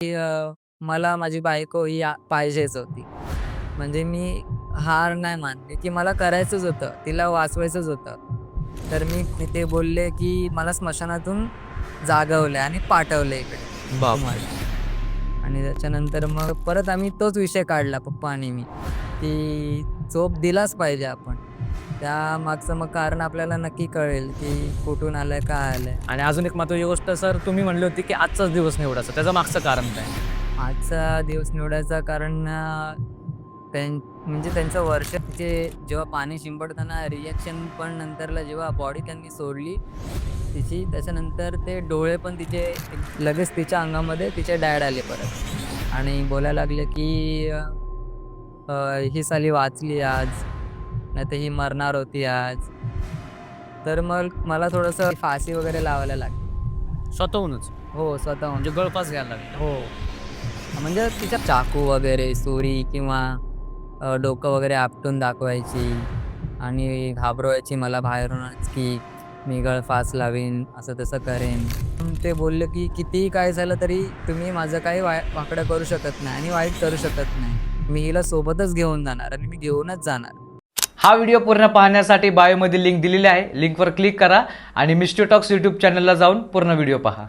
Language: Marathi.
की मला माझी बायको ही पाहिजेच होती. म्हणजे मी हार नाही मानली, की मला करायचंच होतं. तिला वाचवायचंच होतं. तर मी ते बोलले, की मला स्मशानातून जागवलंय आणि पाठवलंय इकडे बापरे! तुम्हाला. आणि त्याच्यानंतर मग परत आम्ही तोच विषय काढला पप्पा आणि मी, की चोप दिलाच पाहिजे आपण. त्यामागचं मग कारण आपल्याला नक्की कळेल, की कुठून आलंय, काय आलंय. आणि अजून एक महत्त्वाची गोष्ट सर तुम्ही म्हणली होती, की आजचाच दिवस निवडायचा. त्याचं मागचं कारण काय? आजचा दिवस निवडायचं कारण म्हणजे त्यांचं वर्ष तिचे जेव्हा पाणी शिंपडताना रिएक्शन पण नंतरला जेव्हा बॉडी त्यांनी सोडली तिची, त्याच्यानंतर ते डोळे पण तिचे लगेच तिच्या अंगामध्ये तिचे डॅड आले परत आणि बोलायला लागले, की ही साली वाचली आज, नाहीतर ही मरणार होती आज. तर मग मला थोडंसं फाशी वगैरे लावायला लागली. स्वतःहूनच. हो, स्वतःहून. म्हणजे गळफास घ्यायला लागले. हो. म्हणजे तिच्या चाकू वगैरे, सुरी किंवा डोकं वगैरे आपटून दाखवायची आणि घाबरवायची मला बाहेरूनच, की मी गळफास लावीन, असं-तसं करेन. पण ते बोलले, की "कितीही काय झालं तरी तुम्ही माझं काही वाकडं करू शकत नाही आणि वाईट करू शकत नाही. मी हिला सोबतच घेऊन जाणार आणि मी घेऊनच जाणार." हा व्हिडिओ पूर्ण पाहण्यासाठी बायोमध्ये लिंक दिलेली आहे. लिंकवर क्लिक करा आणि मिस्ट्री टॉक्स यूट्यूब चॅनलला जाऊन पूर्ण व्हिडिओ पहा.